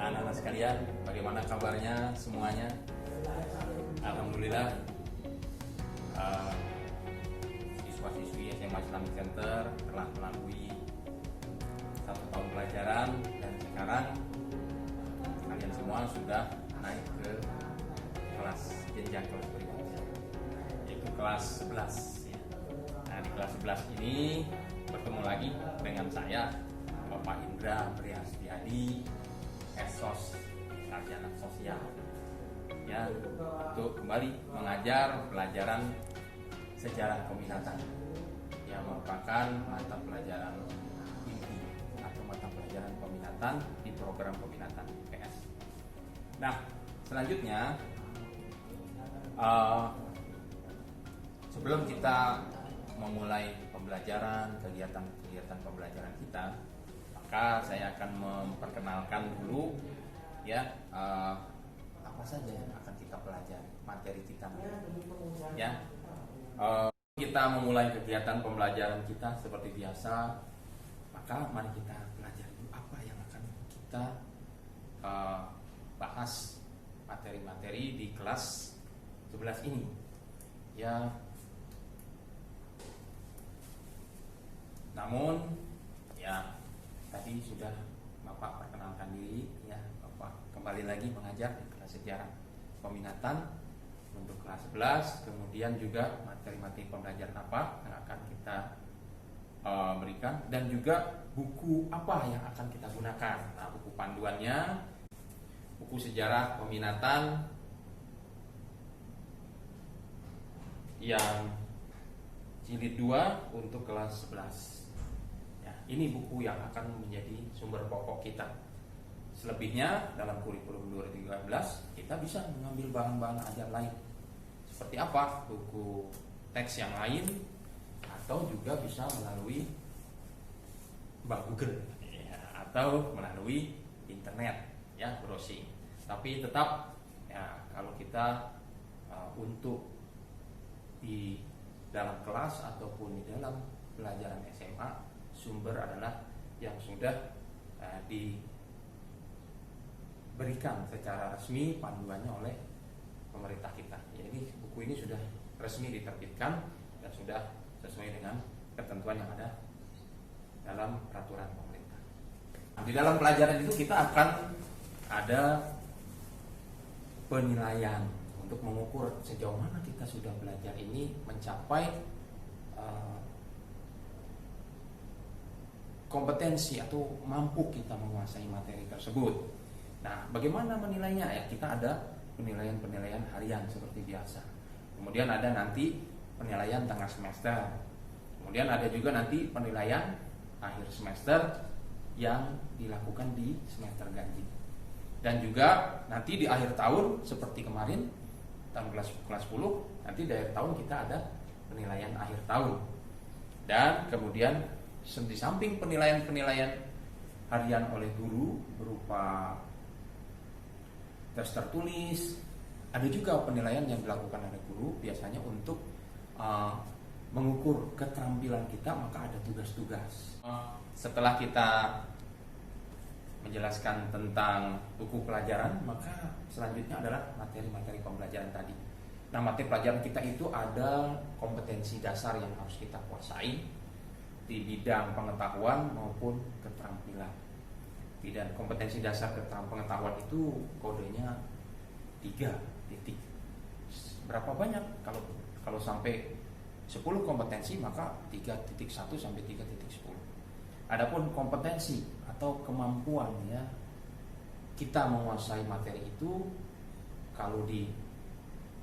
anak-anak sekalian, bagaimana kabarnya semuanya? Alhamdulillah, siswa-siswi SMA Islamic Center telah melalui 1 tahun pelajaran dan sekarang kalian semua sudah naik ke kelas jenjang kelas berikutnya, yaitu kelas 11 ya. Nah, di kelas 11 ini bertemu lagi dengan saya, Bapak Indra Prihastiadi, Esos Sarjana Sosial ya, untuk kembali mengajar pelajaran sejarah peminatan yang merupakan mata pelajaran inti atau mata pelajaran peminatan di program peminatan IPS. Nah, selanjutnya sebelum kita memulai pembelajaran, kegiatan pembelajaran kita, maka saya akan memperkenalkan dulu ya apa saja yang akan kita pelajari, materi kita ya. Kita memulai kegiatan pembelajaran kita seperti biasa, maka mari kita pelajari dulu apa yang akan kita bahas, materi-materi di kelas 11 ini ya. Namun ya, tadi sudah Bapak perkenalkan diri ya, Bapak kembali lagi mengajar di kelas sejarah peminatan untuk kelas 11. Kemudian juga materi-materi pembelajaran apa yang akan kita berikan, dan juga buku apa yang akan kita gunakan. Nah, buku panduannya buku sejarah peminatan yang jilid 2 untuk kelas 11. Ini buku yang akan menjadi sumber pokok kita. Selebihnya dalam kurikulum 2013 kita bisa mengambil bahan-bahan ajar lain. Seperti apa? Buku teks yang lain, atau juga bisa melalui Google ya, atau melalui internet ya, browsing. Tapi tetap ya, kalau kita untuk di dalam kelas ataupun di dalam pelajaran SMA, sumber adalah yang sudah diberikan secara resmi panduannya oleh pemerintah kita. Jadi buku ini sudah resmi diterbitkan dan sudah sesuai dengan ketentuan yang ada dalam peraturan pemerintah. Di dalam pelajaran itu kita akan ada penilaian untuk mengukur sejauh mana kita sudah belajar ini mencapai kompetensi atau mampu kita menguasai materi tersebut. Nah, bagaimana menilainya? Ya, kita ada penilaian harian seperti biasa. Kemudian ada nanti penilaian tengah semester. Kemudian ada juga nanti penilaian akhir semester yang dilakukan di semester ganjil. Dan juga nanti di akhir tahun seperti kemarin tahun kelas 10, nanti di akhir tahun kita ada penilaian akhir tahun. Dan kemudian di samping penilaian harian oleh guru berupa tes tertulis, ada juga penilaian yang dilakukan oleh guru biasanya untuk mengukur keterampilan kita, maka ada tugas-tugas. Setelah kita menjelaskan tentang buku pelajaran, maka selanjutnya adalah materi-materi pembelajaran tadi. Nah, materi pelajaran kita itu ada kompetensi dasar yang harus kita kuasai di bidang pengetahuan maupun keterampilan. Bidang kompetensi dasar pengetahuan itu kodenya 3 titik. Berapa banyak? Kalau sampai 10 kompetensi maka 3.1 sampai 3.10. Adapun kompetensi atau kemampuan ya, kita menguasai materi itu, kalau di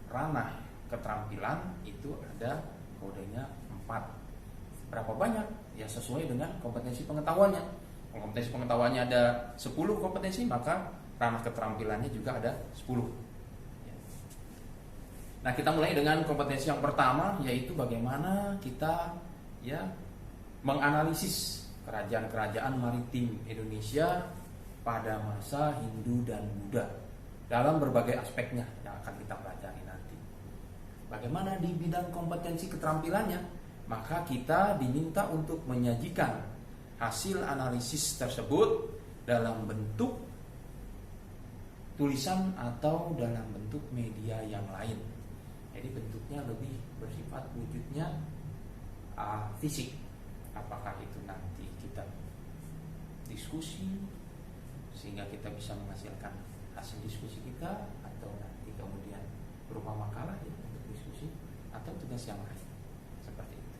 ranah keterampilan itu ada kodenya 4. Berapa banyak? Ya sesuai dengan kompetensi pengetahuannya. Kompetensi pengetahuannya ada 10 kompetensi, maka ranah keterampilannya juga ada 10. Nah, kita mulai dengan kompetensi yang pertama, yaitu bagaimana kita ya menganalisis kerajaan-kerajaan maritim Indonesia pada masa Hindu dan Buddha dalam berbagai aspeknya yang akan kita pelajari nanti. Bagaimana di bidang kompetensi keterampilannya? Maka kita diminta untuk menyajikan hasil analisis tersebut dalam bentuk tulisan atau dalam bentuk media yang lain. Jadi bentuknya lebih bersifat wujudnya fisik. Apakah itu nanti kita diskusi sehingga kita bisa menghasilkan hasil diskusi kita, atau nanti kemudian berupa makalah ya untuk diskusi, atau tugas yang lain seperti itu.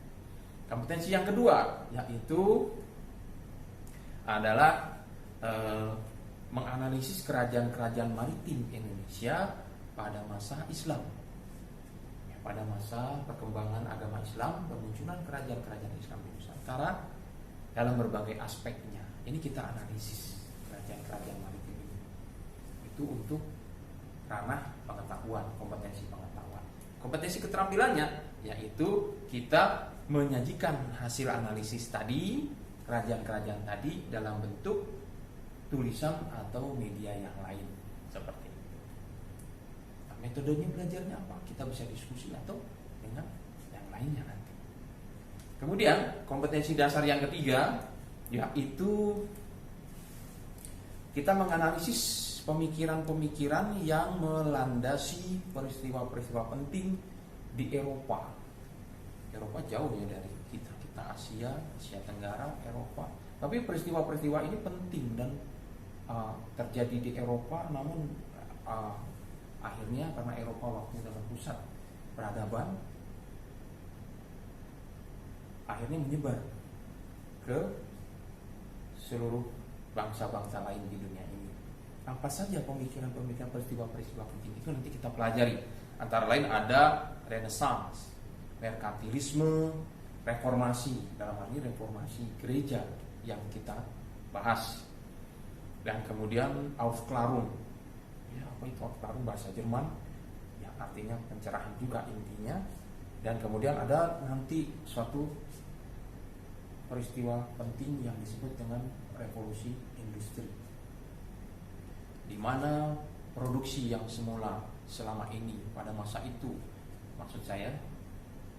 Kompetensi yang kedua yaitu adalah menganalisis kerajaan-kerajaan maritim Indonesia pada masa Islam. Ya, pada masa perkembangan agama Islam, bermunculan kerajaan-kerajaan Islam di Nusantara dalam berbagai aspeknya. Ini kita analisis kerajaan-kerajaan maritim ini. Itu untuk ranah pengetahuan, kompetensi pengetahuan. Kompetensi keterampilannya yaitu kita menyajikan hasil analisis tadi, kerajaan-kerajaan tadi dalam bentuk tulisan atau media yang lain seperti itu. Nah, metodenya belajarnya apa? Kita bisa diskusi atau dengan yang lainnya nanti. Kemudian kompetensi dasar yang ketiga yaitu kita menganalisis pemikiran-pemikiran yang melandasi peristiwa-peristiwa penting di Eropa. Eropa jauh ya dari kita Asia Tenggara, Eropa. Tapi peristiwa-peristiwa ini penting dan terjadi di Eropa, namun akhirnya karena Eropa waktu adalah pusat peradaban, akhirnya menyebar ke seluruh bangsa-bangsa lain di dunia ini. Apa saja pemikiran-pemikiran peristiwa-peristiwa penting itu nanti kita pelajari. Antara lain ada Renaissance, merkantilisme, reformasi, dalam hal ini reformasi gereja yang kita bahas, dan kemudian Aufklärung. Ya, apa itu Aufklärung? Bahasa Jerman, yang artinya pencerahan juga intinya. Dan kemudian ada nanti suatu peristiwa penting yang disebut dengan revolusi industri, di mana produksi yang semula selama ini pada masa itu, maksud saya,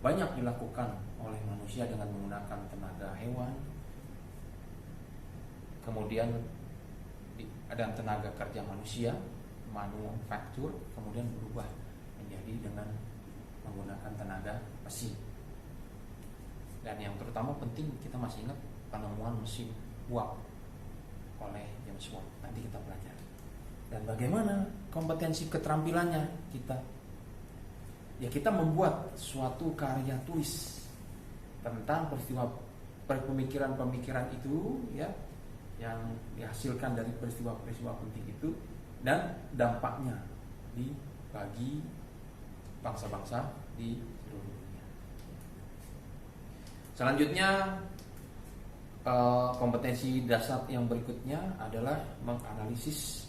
banyak dilakukan oleh manusia dengan menggunakan tenaga hewan, kemudian ada tenaga kerja manusia, manufaktur, kemudian berubah menjadi dengan menggunakan tenaga mesin. Dan yang terutama penting, kita masih ingat penemuan mesin uap oleh James Watt. Nanti kita pelajari. Dan bagaimana kompetensi keterampilannya kita? Ya, kita membuat suatu karya tulis tentang peristiwa pemikiran-pemikiran itu, ya, yang dihasilkan dari peristiwa-peristiwa penting itu dan dampaknya bagi bangsa-bangsa di seluruh dunia. Selanjutnya, kompetensi dasar yang berikutnya adalah menganalisis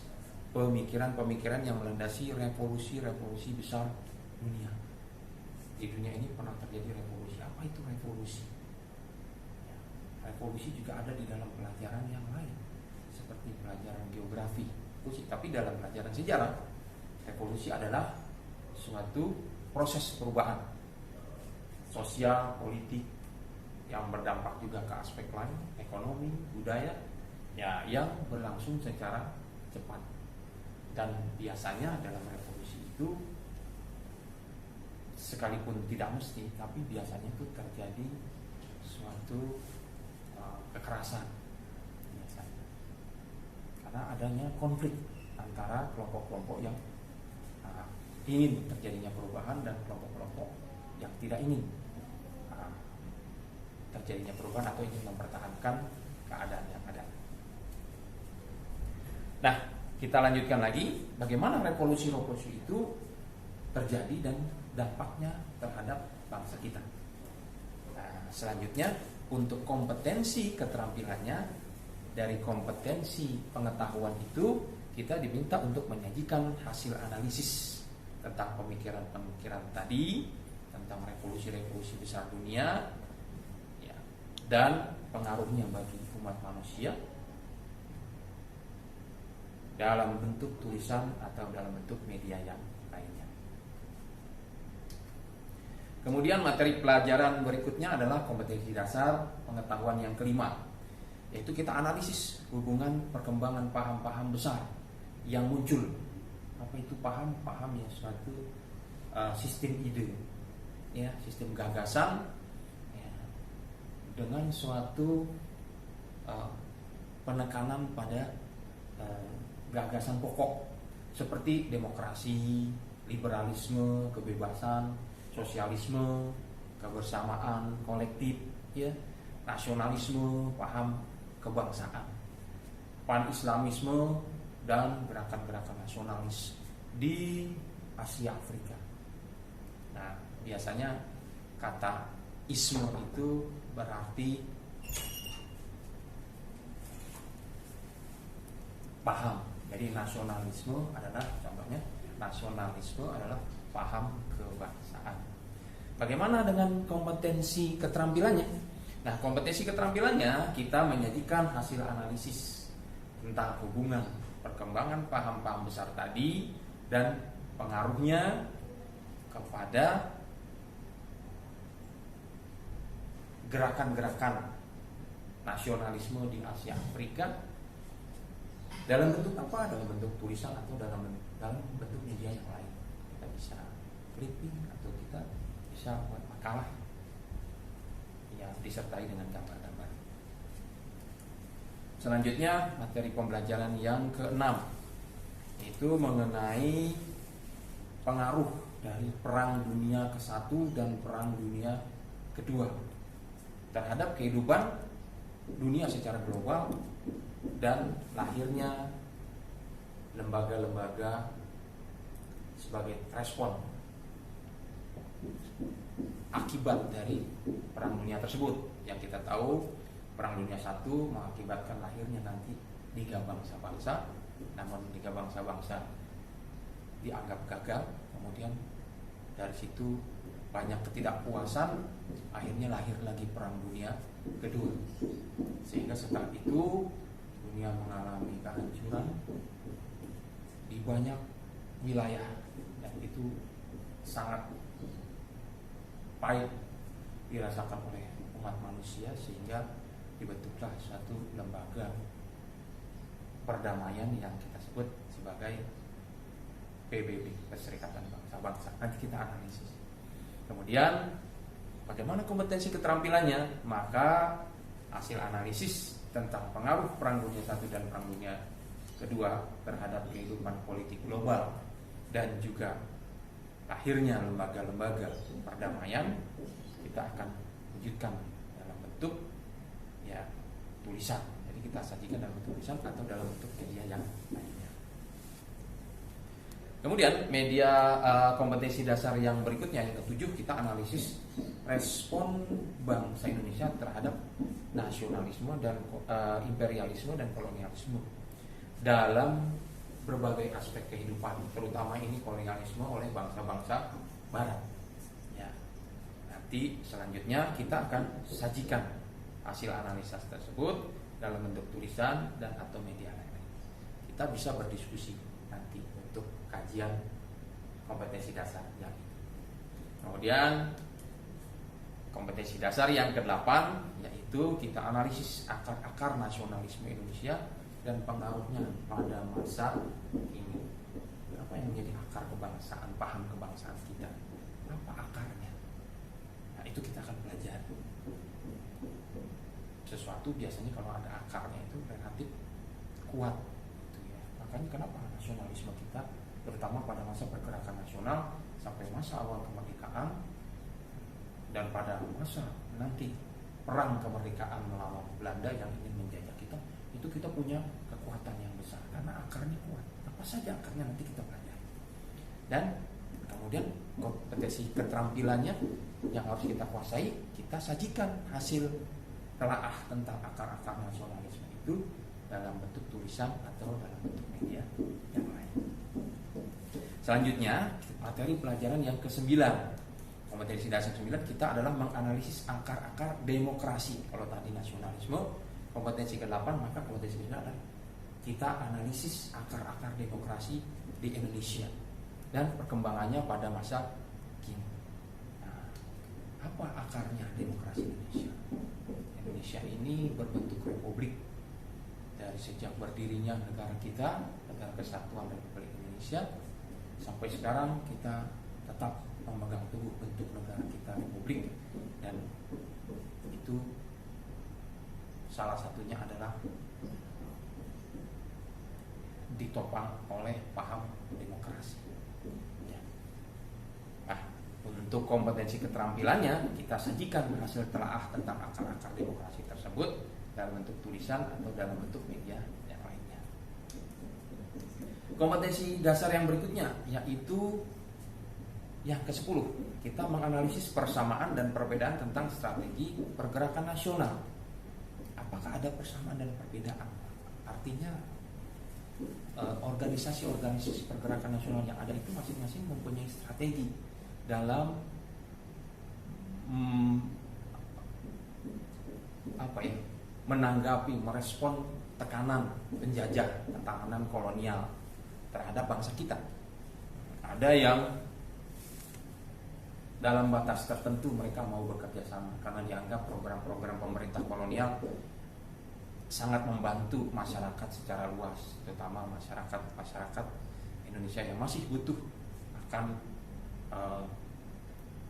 pemikiran-pemikiran yang melandasi revolusi-revolusi besar dunia. Di dunia ini pernah terjadi revolusi. Apa itu revolusi? Revolusi juga ada di dalam pelajaran yang lain, seperti pelajaran geografi. Tapi dalam pelajaran sejarah, revolusi adalah suatu proses perubahan sosial, politik yang berdampak juga ke aspek lain, ekonomi, budaya, ya, yang berlangsung secara cepat. Dan biasanya dalam revolusi itu, sekalipun tidak mesti, tapi biasanya itu terjadi suatu kekerasan biasanya, karena adanya konflik antara kelompok-kelompok yang ingin terjadinya perubahan dan kelompok-kelompok yang tidak ingin terjadinya perubahan atau ingin mempertahankan keadaan yang ada. Nah, kita lanjutkan lagi bagaimana revolusi-revolusi itu terjadi dan dampaknya terhadap bangsa kita. Nah, selanjutnya untuk kompetensi keterampilannya, dari kompetensi pengetahuan itu kita diminta untuk menyajikan hasil analisis tentang pemikiran-pemikiran tadi, tentang revolusi-revolusi besar dunia, ya, dan pengaruhnya bagi umat manusia dalam bentuk tulisan atau dalam bentuk media yang lainnya. Kemudian materi pelajaran berikutnya adalah kompetensi dasar pengetahuan yang kelima, yaitu kita analisis hubungan perkembangan paham-paham besar yang muncul Apa itu paham? Paham ya suatu sistem ide, ya, sistem gagasan, ya, dengan suatu penekanan pada gagasan pokok seperti demokrasi, liberalisme, kebebasan, sosialisme, kebersamaan kolektif, ya, nasionalisme, paham kebangsaan, pan-islamisme, dan gerakan-gerakan nasionalis di Asia Afrika. Nah, biasanya kata isme itu berarti paham. Jadi nasionalisme adalah, contohnya nasionalisme adalah paham kebangsaan. Bagaimana dengan kompetensi keterampilannya? Nah, kompetensi keterampilannya kita menyajikan hasil analisis tentang hubungan perkembangan paham-paham besar tadi dan pengaruhnya kepada gerakan-gerakan nasionalisme di Asia Afrika dalam bentuk apa? Dalam bentuk tulisan atau dalam bentuk media yang lain. Kita bisa clipping atau kita bisa buat makalah yang disertai dengan gambar-gambar. Selanjutnya materi pembelajaran yang ke-6 itu mengenai pengaruh dari Perang Dunia ke-1 dan Perang Dunia ke-2 terhadap kehidupan dunia secara global dan lahirnya lembaga-lembaga sebagai respon akibat dari Perang Dunia tersebut. Yang kita tahu Perang Dunia I mengakibatkan lahirnya nanti Liga Bangsa-Bangsa, namun Liga Bangsa-Bangsa dianggap gagal. Kemudian dari situ banyak ketidakpuasan, akhirnya lahir lagi Perang Dunia kedua. Sehingga setelah itu dunia mengalami kehancuran di banyak wilayah, dan itu sangat pahit dirasakan oleh umat manusia, sehingga dibentuklah suatu lembaga perdamaian yang kita sebut sebagai PBB, Perserikatan Bangsa-Bangsa. Nanti kita analisis. Kemudian bagaimana kompetensi keterampilannya? Maka hasil analisis tentang pengaruh Perang Dunia I dan Perang Dunia kedua terhadap kehidupan politik global dan juga lahirnya lembaga-lembaga perdamaian, kita akan wujudkan dalam bentuk ya tulisan. Jadi kita sajikan dalam bentuk tulisan atau dalam bentuk media yang lainnya. Kemudian media kompetensi dasar yang berikutnya yang ke-7, kita analisis respon bangsa Indonesia terhadap nasionalisme dan imperialisme dan kolonialisme dalam berbagai aspek kehidupan, terutama ini kolonialisme oleh bangsa-bangsa Barat. Ya. Nanti selanjutnya kita akan sajikan hasil analisa tersebut dalam bentuk tulisan dan atau media lain. Kita bisa berdiskusi nanti untuk kajian kompetensi dasar yang ini. Kemudian kompetensi dasar yang ke-8 yaitu kita analisis akar-akar nasionalisme Indonesia dan pengaruhnya pada masa ini. Apa yang menjadi akar kebangsaan, paham kebangsaan kita? Apa akarnya? Nah, itu kita akan pelajari. Sesuatu biasanya kalau ada akarnya itu relatif kuat. Gitu ya. Makanya kenapa nasionalisme kita, terutama pada masa pergerakan nasional sampai masa awal kemerdekaan dan pada masa nanti perang kemerdekaan melawan Belanda yang ingin menjajah kita, itu kita punya kekuatan yang besar karena akarnya kuat. Apa saja akarnya nanti kita pelajari. Dan kemudian kompetensi keterampilannya yang harus kita kuasai, kita sajikan hasil telaah tentang akar-akar nasionalisme itu dalam bentuk tulisan atau dalam bentuk media yang lain. Selanjutnya materi pelajaran yang ke-9, kompetensi dasar 9, kita adalah menganalisis akar-akar demokrasi. Kalau tadi nasionalisme, kompetensi ke-8, maka kompetensi ke-9 adalah kita analisis akar-akar demokrasi di Indonesia dan perkembangannya pada masa kini. Nah, apa akarnya demokrasi Indonesia? Indonesia ini berbentuk republik dari sejak berdirinya negara kita, Negara Kesatuan Republik Indonesia, sampai sekarang kita tetap memegang teguh bentuk negara kita republik, dan itu salah satunya adalah ditopang oleh paham demokrasi. Ya. Nah, untuk kompetensi keterampilannya kita sajikan hasil telaah tentang akar-akar demokrasi tersebut dalam bentuk tulisan atau dalam bentuk media yang lainnya. Kompetensi dasar yang berikutnya yaitu yang ke-10, kita menganalisis persamaan dan perbedaan tentang strategi pergerakan nasional. Apakah ada persamaan dan perbedaan? Artinya organisasi-organisasi pergerakan nasional yang ada itu masing-masing mempunyai strategi dalam menanggapi, merespon tekanan penjajah, tekanan kolonial terhadap bangsa kita. Ada yang dalam batas tertentu mereka mau bekerja sama karena dianggap program-program pemerintah kolonial sangat membantu masyarakat secara luas, terutama masyarakat Indonesia yang masih butuh akan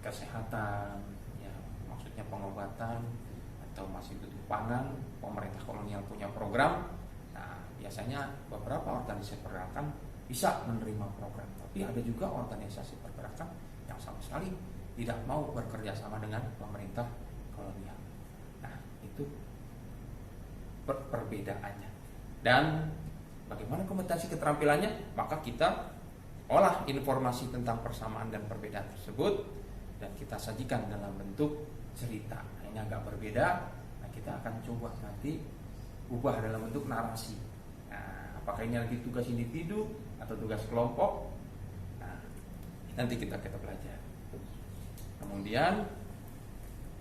kesehatan, ya, maksudnya pengobatan, atau masih butuh pangan. Pemerintah kolonial punya program. Nah, biasanya beberapa organisasi pergerakan bisa menerima program, tapi ada juga organisasi pergerakan yang sama sekali tidak mau bekerja sama dengan pemerintah kolonial. Nah, itu perbedaannya. Dan bagaimana kompetensi keterampilannya? Maka kita olah informasi tentang persamaan dan perbedaan tersebut dan kita sajikan dalam bentuk cerita. Nah, ini agak berbeda. Nah, kita akan coba nanti ubah dalam bentuk narasi. Nah, apakah ini nanti tugas individu atau tugas kelompok? Nah, nanti kita belajar. Kemudian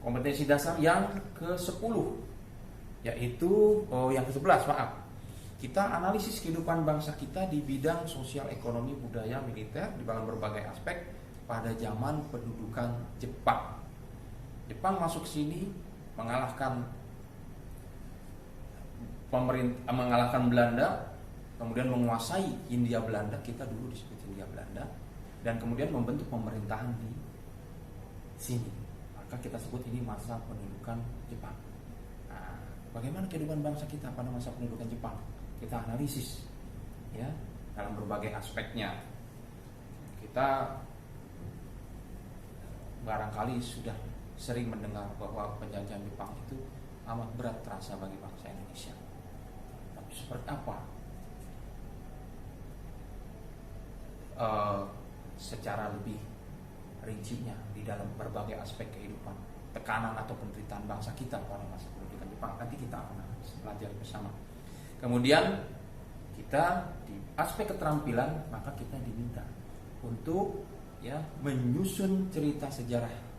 kompetensi dasar yang ke-10 yaitu yang ke-11, maaf. Kita analisis kehidupan bangsa kita di bidang sosial, ekonomi, budaya, militer di dalam berbagai aspek pada zaman pendudukan Jepang. Jepang masuk sini mengalahkan Belanda, kemudian menguasai Hindia Belanda, kita dulu disebut Hindia Belanda, dan kemudian membentuk pemerintahan di sini. Maka kita sebut ini masa pendudukan Jepang. Bagaimana kehidupan bangsa kita pada masa pendudukan Jepang? Kita analisis, ya, dalam berbagai aspeknya. Kita barangkali sudah sering mendengar bahwa penjajahan Jepang itu amat berat terasa bagi bangsa Indonesia. Tapi seperti apa? Secara lebih rincinya di dalam berbagai aspek kehidupan, tekanan atau penderitaan bangsa kita pada masa pendudukan Jepang, nanti kita akan pelajari bersama. Kemudian kita di aspek keterampilan, maka kita diminta untuk menyusun cerita sejarah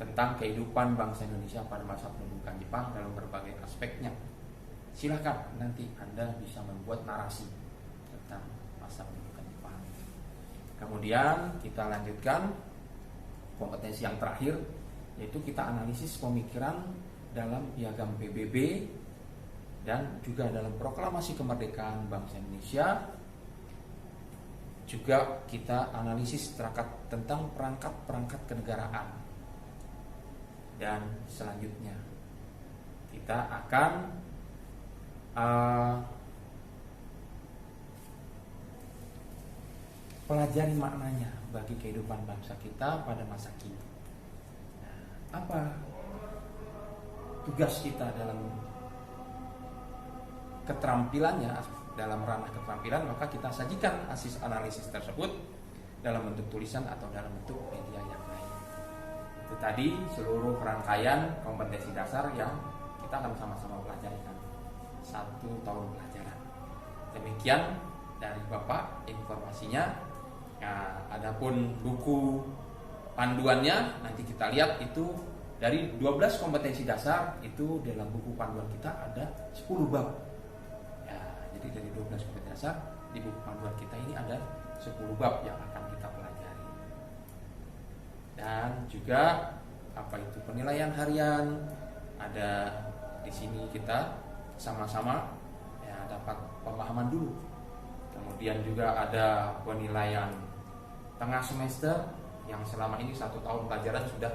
tentang kehidupan bangsa Indonesia pada masa pendudukan Jepang dalam berbagai aspeknya. Silakan nanti Anda bisa membuat narasi tentang masa pendudukan Jepang. Kemudian kita lanjutkan kompetensi yang terakhir, yaitu kita analisis pemikiran dalam piagam PBB dan juga dalam proklamasi kemerdekaan bangsa Indonesia. Juga kita analisis tentang perangkat-perangkat kenegaraan. Dan selanjutnya kita akan pelajari maknanya bagi kehidupan bangsa kita pada masa kini. Apa tugas kita dalam keterampilannya, dalam ranah keterampilan? Maka kita sajikan hasil analisis tersebut dalam bentuk tulisan atau dalam bentuk media yang lain. Itu tadi seluruh rangkaian kompetensi dasar yang kita akan sama-sama pelajari 1 tahun pelajaran. Demikian dari Bapak informasinya. Nah, adapun buku panduannya nanti kita lihat itu dari 12 kompetensi dasar, itu dalam buku panduan kita ada 10 bab. Ya, jadi dari 12 kompetensi dasar di buku panduan kita ini ada 10 bab yang akan kita pelajari. Dan juga apa itu penilaian harian, ada di sini kita sama-sama dapat pemahaman dulu. Kemudian juga ada penilaian tengah semester yang selama ini 1 tahun pelajaran sudah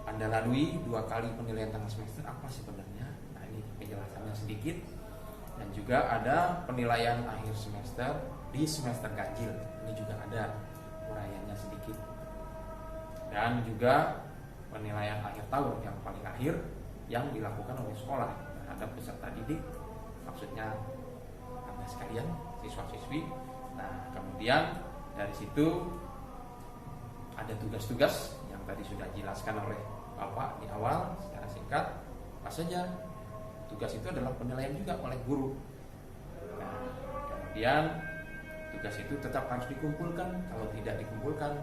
Anda lalui 2 kali penilaian tengah semester, apa sebenarnya? Nah, ini penjelasannya sedikit. Dan juga ada penilaian akhir semester di semester ganjil, ini juga ada uraiannya sedikit. Dan juga penilaian akhir tahun yang paling akhir yang dilakukan oleh sekolah terhadap peserta didik, maksudnya Anda sekalian, siswa-siswi. Nah, kemudian dari situ ada tugas-tugas yang tadi sudah dijelaskan oleh Bapak di awal secara singkat. Apa saja? Tugas itu adalah penilaian juga oleh guru. Nah, kemudian tugas itu tetap harus dikumpulkan. Kalau tidak dikumpulkan,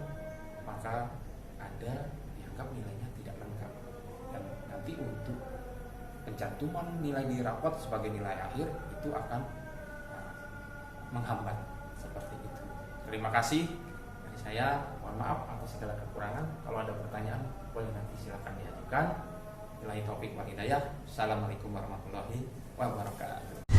maka ada dianggap nilainya tidak lengkap. Dan nanti untuk pencantuman nilai di rapot sebagai nilai akhir itu akan menghambat seperti itu. Terima kasih dari saya. Mohon maaf atas segala kekurangan. Kalau ada pertanyaan boleh nanti silakan diajukan. Billahi taufik wal hidayah. Assalamualaikum warahmatullahi wabarakatuh.